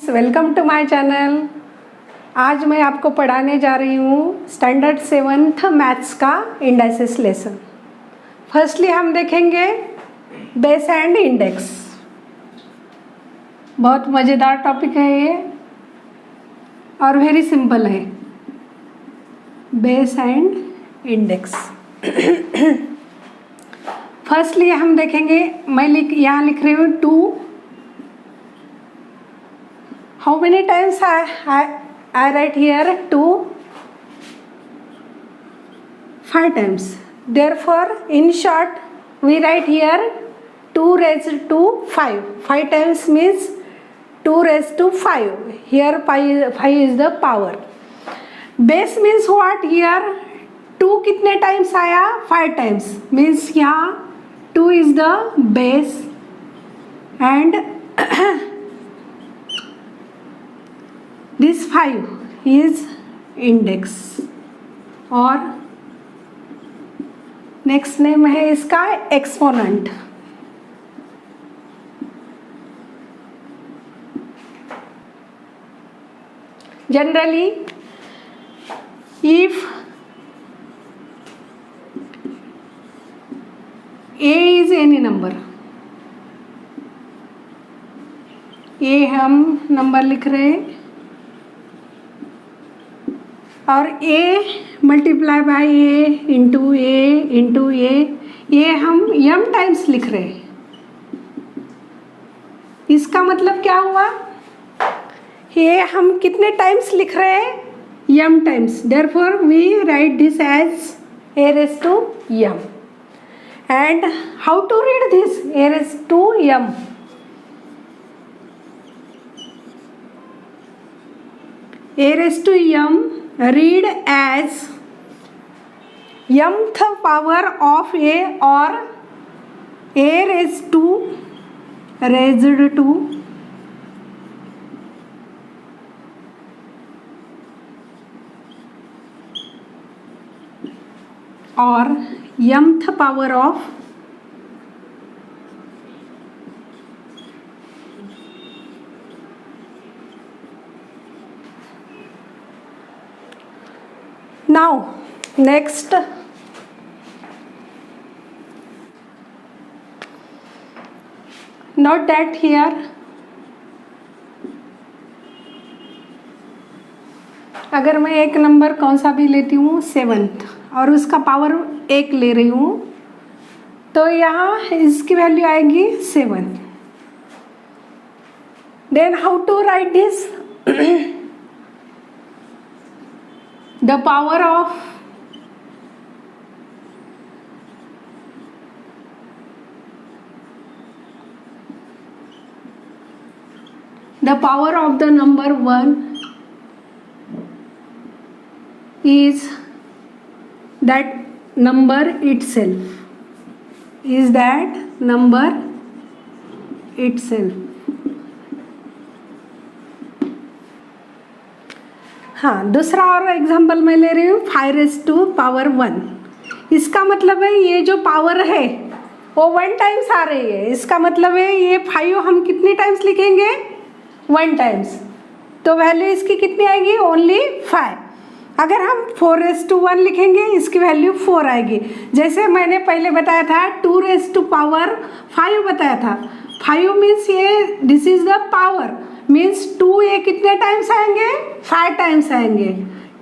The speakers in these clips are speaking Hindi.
Welcome to my channel. आज मैं आपको पढ़ाने जा रही हूँ स्टैंडर्ड 7th मैथ्स का इंडाइसेस लेसन। फर्स्टली हम देखेंगे बेस एंड इंडेक्स। बहुत मज़ेदार टॉपिक है ये और वेरी सिंपल है। Base and index. फर्स्टली हम देखेंगे, मैं यहाँ लिख रही हूँ 2। How many times I write here 2? 5 times. Therefore, in short, we write here 2 raised to 5. 5 times means 2 raised to 5. Here 5 is the power. Base means what? Here 2 कितने times आया? 5 times. Means यहाँ 2 is the base and this 5 is index और नेक्स्ट नेम है इसका exponent. Generally if a is any number, a हम नंबर लिख रहे हैं और a multiply by a into a ये हम m टाइम्स लिख रहे हैं। इसका मतलब क्या हुआ? ये हम कितने टाइम्स लिख रहे हैं? m times. Therefore we write this as a raised to m। And how to read this a raised to m? a raised to m read as mth power of a or a raised to or mth power of now next note that here अगर मैं एक नंबर कौन सा भी लेती हूँ 7th और उसका पावर 1 ले रही हूँ तो यहाँ इसकी वैल्यू आएगी 7। Then how to write this? The power of the number 1 is that number itself. हाँ, दूसरा और एग्जांपल मैं ले रही हूँ 5 raised to power 1। इसका मतलब है ये जो पावर है वो 1 टाइम्स आ रही है। इसका मतलब है ये 5 हम कितनी टाइम्स लिखेंगे? 1 टाइम्स। तो वैल्यू इसकी कितनी आएगी? ओनली 5। अगर हम 4 raised to 1 लिखेंगे इसकी वैल्यू 4 आएगी। जैसे मैंने पहले बताया था 2 raised to power 5 बताया था। 5 मीन्स ये this is the power means 2 ये कितने टाइम्स आएंगे? 5 टाइम्स आएंगे।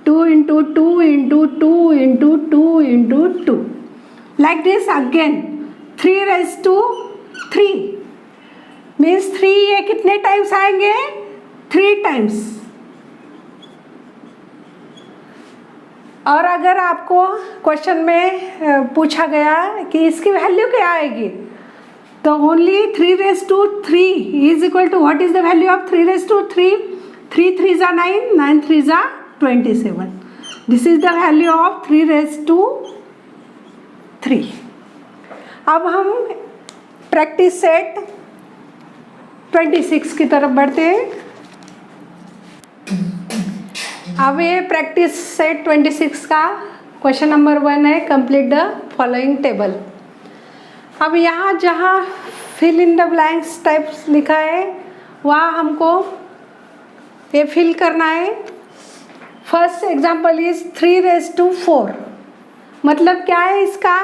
2 into 2 into 2 into 2 into 2 like this. Again 3 raised to 3 means 3 ये कितने टाइम्स आएंगे? 3 टाइम्स। और अगर आपको क्वेश्चन में पूछा गया कि इसकी वैल्यू क्या आएगी तो only 3 raised to 3 is equal to what is the value of 3 raised to 3? 3 3 जा 9, 9 3 जा 27। This is the value of 3 raised to 3। अब हम प्रैक्टिस सेट 26 की तरफ बढ़ते हैं। अब ये प्रैक्टिस सेट 26 का क्वेश्चन नंबर 1 है, कंप्लीट द फॉलोइंग टेबल। अब यहाँ जहाँ fill in the blanks types लिखा है वहाँ हमको ये फिल करना है। First example is 3⁴। मतलब क्या है इसका,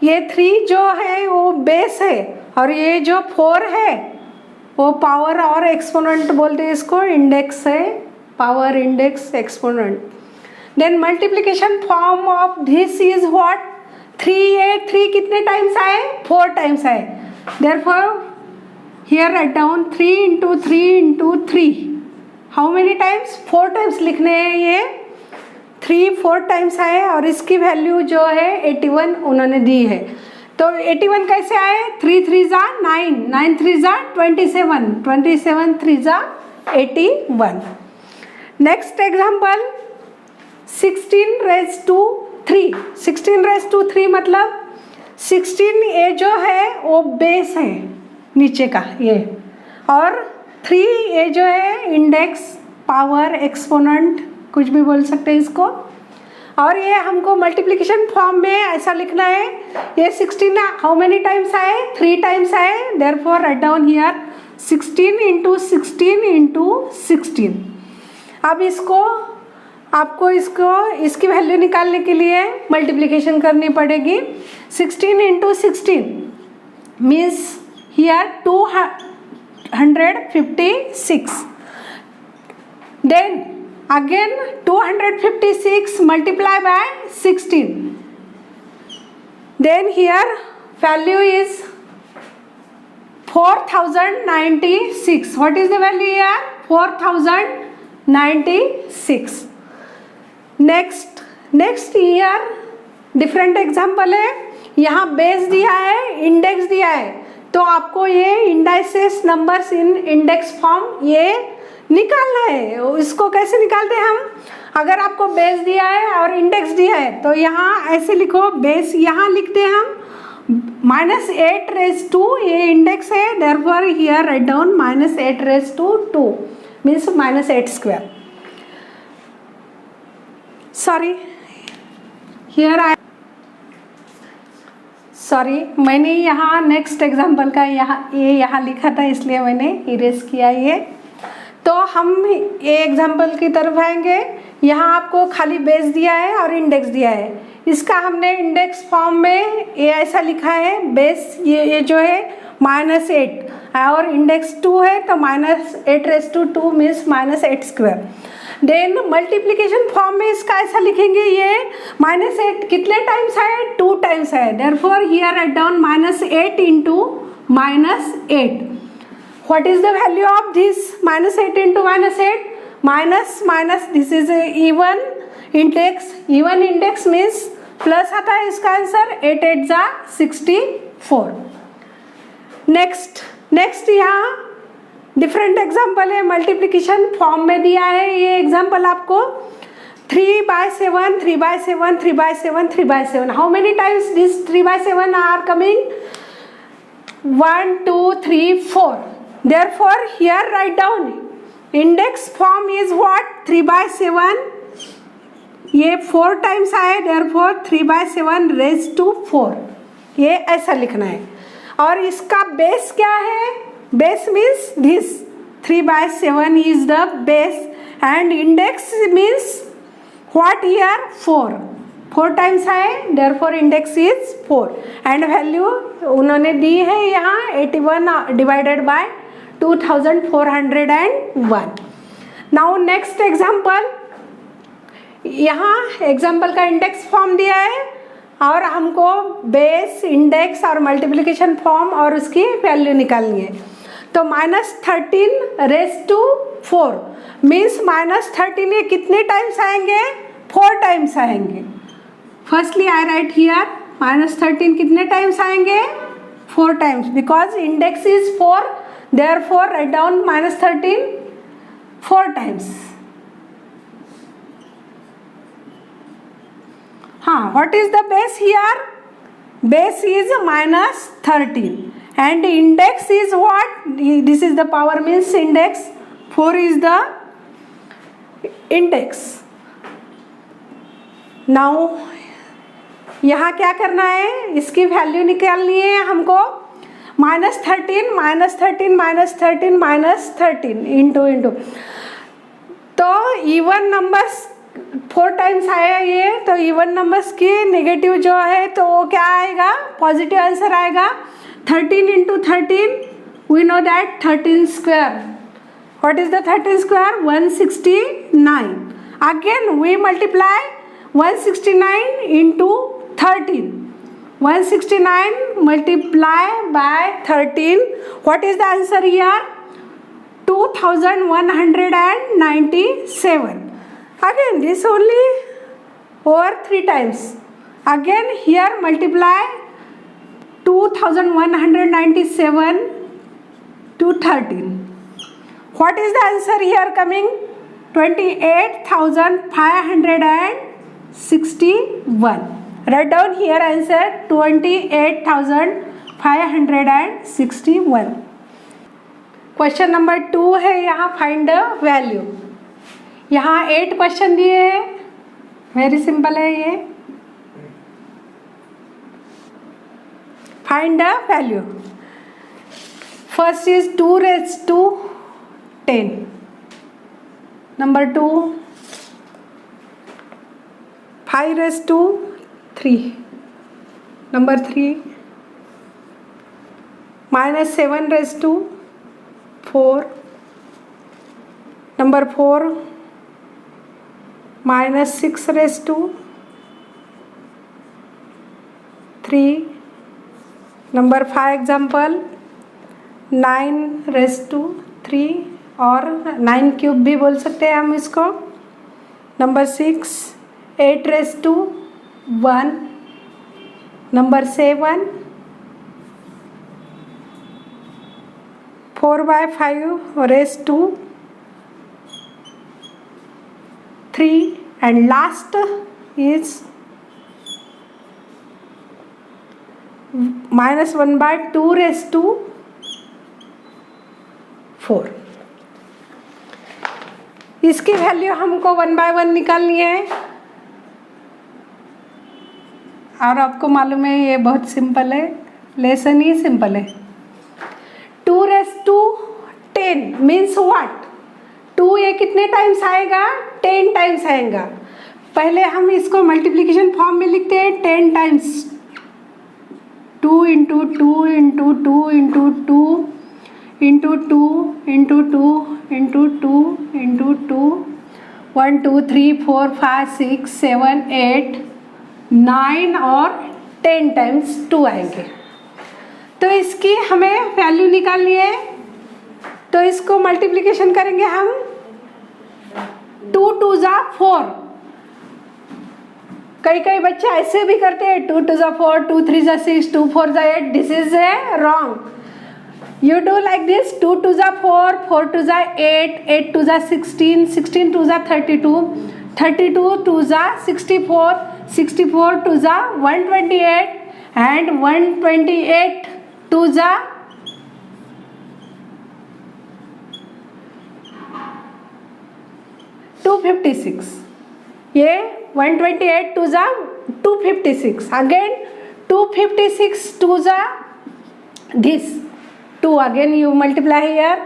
ये 3 जो है वो बेस है और ये जो 4 है वो पावर और एक्सपोनेंट बोलते हैं इसको, इंडेक्स है, power index exponent. Then multiplication form of this is what, 3 कितने टाइम्स आए, 4 टाइम्स आए। Therefore here write down 3 × 3 × 3, how many times, 4 times लिखने हैं। ये 3 4 टाइम्स आए और इसकी वैल्यू जो है 81 उन्होंने दी है। तो 81 कैसे आए, 3 3 = 9, 9 3 = 27, 27 3 = 81। नेक्स्ट एग्जाम्पल 16⁻³ 16⁻³ मतलब 16 ये जो है वो बेस है नीचे का ये, और 3 ये जो है इंडेक्स, पावर, एक्सपोनेंट, कुछ भी बोल सकते हैं इसको। और ये हमको मल्टीप्लिकेशन फॉर्म में ऐसा लिखना है, ये 16 हाउ मेनी टाइम्स आए, 3 टाइम्स आए। Therefore write down here 16 × 16 × 16। अब इसको आपको इसकी वैल्यू निकालने के लिए मल्टीप्लिकेशन करनी पड़ेगी। 16 × 16 means here 256। Then again 256 multiplied by 16. Then here value is 4096. What is the value here? 4096. Next here different example है। यहाँ बेस दिया है, इंडेक्स दिया है, तो आपको ये indices numbers in index form ये निकालना है। इसको कैसे निकालते हैं हम, अगर आपको बेस दिया है और इंडेक्स दिया है तो यहाँ ऐसे लिखो, बेस यहाँ लिखते हैं हम -8⁻², ये इंडेक्स है। Therefore here write down -8⁻², means -8²। Sorry मैंने यहाँ नेक्स्ट एग्जाम्पल का यहाँ लिखा था, इसलिए मैंने इरेज किया ये। तो हम ये एग्जाम्पल की तरफ आएंगे। यहाँ आपको खाली बेस दिया है और इंडेक्स दिया है, इसका हमने इंडेक्स फॉर्म में ये ऐसा लिखा है, बेस ये जो है -8 और इंडेक्स 2 है तो -8⁻² मीन्स -8²। देन मल्टीप्लिकेशन फॉर्म में इसका ऐसा लिखेंगे, ये -8 कितने टाइम्स है, 2 टाइम्स है। Therefore here write down -8 × -8। What is the value of this -8 × -8? Minus this is a even index. Even index means plus आता है इसका आंसर, 8 8 = 64। नेक्स्ट यहाँ डिफरेंट एग्जाम्पल है, मल्टीप्लिकेशन फॉर्म में दिया है ये एग्जाम्पल आपको 3/7 3/7 3/7 3/7। How many times this 3/7 are coming, 1 2 3 4। Therefore here write down index form is what, 3/7, ये 4 टाइम्स आए, therefore 3/7⁻⁴, ये ऐसा लिखना है। और इसका बेस क्या है, base means this 3/7 is the base and index means what here, 4 times आए, therefore index is 4 and value उन्होंने दी है यहाँ 81 divided by 2401। Now next example, यहाँ एग्जाम्पल का इंडेक्स फॉर्म दिया है और हमको बेस, इंडेक्स और मल्टीप्लिकेशन फॉर्म और उसकी वैल्यू निकालनी है। तो -13⁻⁴ मीन्स -13 ये कितने टाइम्स आएंगे, 4 टाइम्स आएंगे। फर्स्टली आई राइट हियर -13 कितने टाइम्स आएंगे, 4 times, because index is 4, therefore write down -13 4 times. What is the base here? Base is -13 and index is what? This is the power means index, 4 is the index. Now यहाँ क्या करना है, इसकी वैल्यू निकालनी है हमको। -13 -13 -13 -13 इंटू तो इवन नंबर्स 4 टाइम्स आया ये, तो इवन नंबर्स की नेगेटिव जो है तो वो क्या आएगा, पॉजिटिव आंसर आएगा. 13 into 13, we know that 13 square. What is the 13 square? 169. Again we multiply 169 into 13. 169 multiply by 13. What is the answer here? 2197. Again this only over 3 times. Again here multiply 2197 to 13. What is the answer here coming? 28,561. Write down here answer 28,561. Question number 2 है यहाँ फाइंड द वैल्यू. यहाँ 8 क्वेश्चन दिए हैं, वेरी सिंपल है ये. Find the value. First is 2 raised to 10. Number 2 5 raised to 3. Number 3 minus 7 raised to 4. Number 4 minus 6 raised to 3. Number 5 example 9 raised to 3 और 9 क्यूब भी बोल सकते हैं हम इसको. Number 6 8 raised to 1. Number 7 4/5 raised to 3 and last is -1/2 raised to 4. इसकी वैल्यू हमको 1 by 1 निकालनी है और आपको मालूम है ये बहुत सिंपल है, लेसन ही सिंपल है. 2 raised to 10 मीन्स व्हाट? 2 ये कितने टाइम्स आएगा? 10 टाइम्स आएगा. पहले हम इसको मल्टीप्लिकेशन फॉर्म में लिखते हैं 10 times. 2 into 2 into 2 into 2 into 2 into 2 into 2 into 2 1 2 3 4 5 6 7 8 9 और 10 टाइम्स 2 आएंगे. तो इसकी हमें वैल्यू निकालनी है, तो इसको मल्टीप्लिकेशन करेंगे हम. 2 2 जा 4. कई बच्चे ऐसे भी करते हैं 2 2 जा 4, 2 3 जा 6, 2 4 जा 8. This is a wrong. You do like this 2 2 जा 4, 4 2 जा 8, 8 2 जा 16, 16 2 जा 32, 32 2 जा 64, 64 2 जा 128 and 128 2 जा 256. ये 128 2 जा 256. Again 256 2 जा this 2. Again you multiply here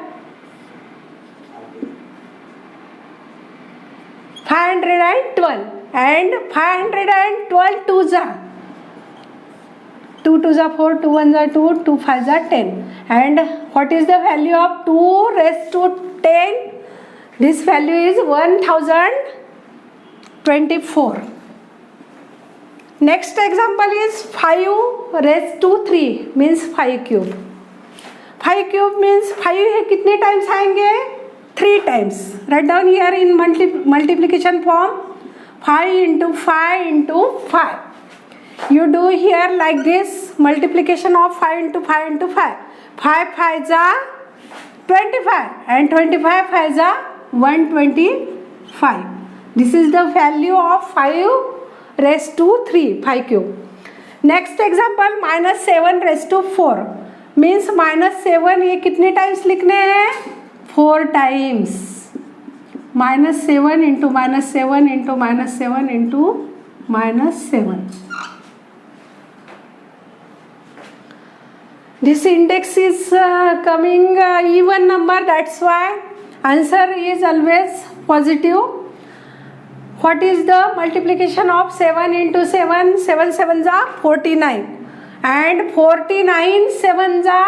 512 and 512 2 जा 2 2 जा 4, 2 1 जा 2, 2 5 जा 10. And what is the value of 2 raised to 10? This value is 1024. Next example is 5 raised to 3 means 5 cube. 5 cube means 5 है कितने टाइम्स आएंगे? 3 times. Write down here in multiplication form 5 into 5 into 5. You do here like this multiplication of 5 into 5 into 5. 5 5 जा 25 and 25 5 जा 125. This is the value of 5 raised to 3, 5 cube. Next example -7 raised to 4 means -7 ये कितने टाइम्स लिखने हैं? 4 times. -7 into -7 into -7 into -7. This index is coming even number, that's why answer is always positive. What is the multiplication of 7 into 7? 7 7 जा 49 and 49 7 जा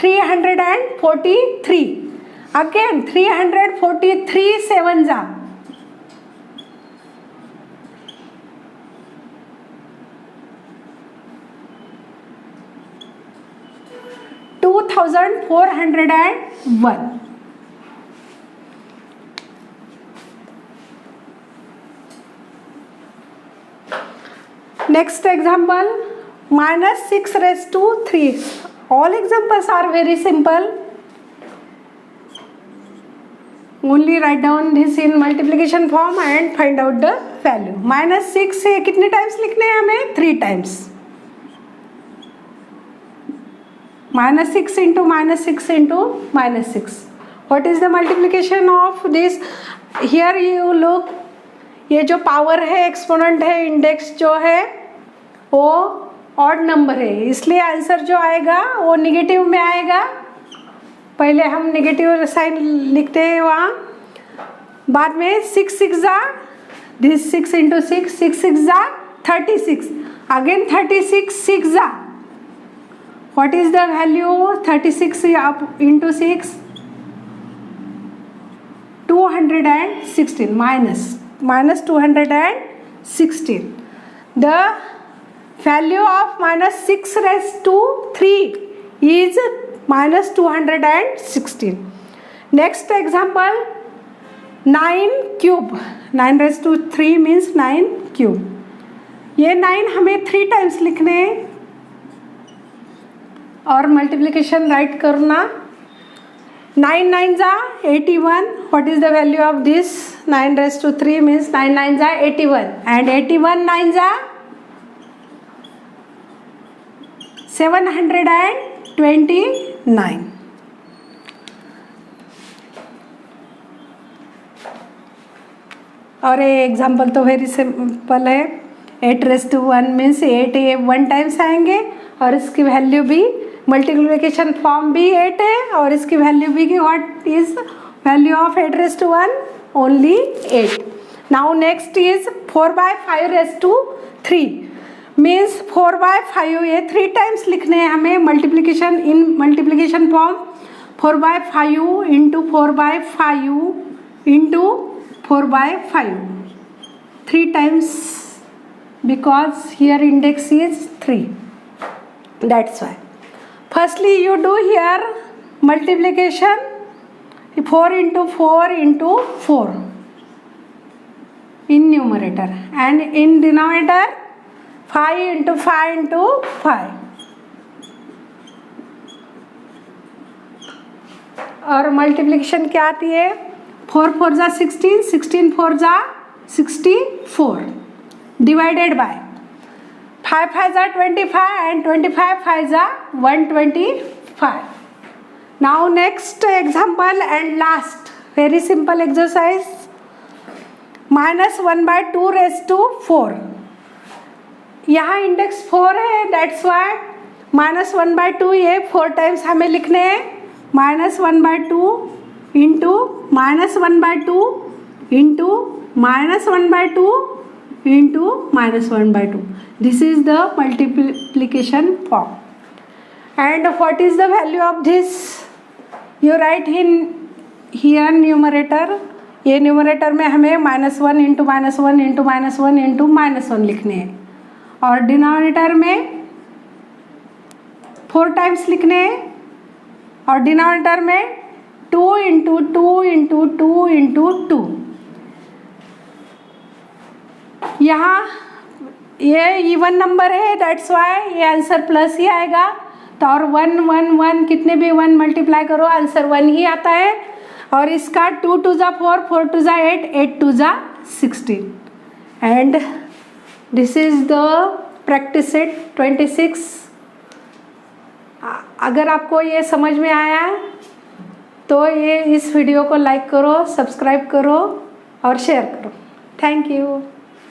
343. Again 343 7 जा 2401. Next example, minus 6 raised to 3. All examples are very simple. Only write down this in multiplication form and find out the value. Minus 6 से कितने टाइम्स लिखने हैं हमें? 3 times. minus 6 into minus 6 into minus 6. What is the multiplication of this? Here you look, ये जो पावर है, एक्सपोनेंट है, इंडेक्स जो है वो ऑड नंबर है, इसलिए आंसर जो आएगा वो निगेटिव में आएगा. पहले हम निगेटिव साइन लिखते हैं वहाँ, बाद में 6 6 जा दिस 6 into 6 6 6 जा 36, अगेन 36 6 जा. What is the value? 36 up into 6, 216 minus 216. The value of minus 6 raised to 3 is minus 216. Next example, 9 cube. 9 raised to 3 means 9 cube. ये 9 हमें 3 टाइम्स लिखने हैं और मल्टीप्लिकेशन राइट करना. 9 9 जा 81. What is the value of this? 9 raised to 3 means 9 9 जा 81 and 81 9 जा 729. और ये एग्जाम्पल तो वेरी सिंपल है. 8 raised to 1 means 8 ये 1 टाइम्स आएंगे और इसकी वैल्यू भी मल्टीप्लिकेशन फॉर्म भी 8 है और इसकी वैल्यू भी कि what is value of 8 raised to 1? Only 8. Now next is 4/5 raised to 3 means 4/5 ये 3 टाइम्स लिखने हैं हमें multiplication in multiplication form. 4/5 into 4/5 into 4/5 3 times because here index is 3. That's why. Firstly, you do here multiplication 4 into 4 into 4 in numerator and in denominator 5 into 5 into 5. और मल्टीप्लिकेशन क्या आती है? 4 4 जा 16, 16 4 जा 64 divided by 5 5 जा 25 and 25 5 जा 125. Now next example and last very simple exercise. minus 1/2 raised to 4. यहाँ इंडेक्स 4 है, that's why minus 1/2 ये 4 टाइम्स हमें लिखने हैं. minus 1/2 into minus 1/2 into minus 1/2 into minus 1/2. This is the multiplication form. And what is the value of this? You write in here numerator. ये न्यूमरेटर में हमें -1 into -1 into -1 into -1 लिखने हैं और डिनोमिनेटर में 4 टाइम्स लिखने हैं और डिनोमिनेटर में 2 into 2 into 2 into 2. यहाँ ये इवन नंबर है, दैट्स वाई ये आंसर प्लस ही आएगा. तो और 1 1 1 कितने भी 1 मल्टीप्लाई करो आंसर 1 ही आता है. और इसका 2 2 जा 4 4 2 जा 8 8 2 जा 16. And this is the practice set 26. अगर आपको ये समझ में आया तो ये इस वीडियो को लाइक करो, सब्सक्राइब करो और शेयर करो. Thank you.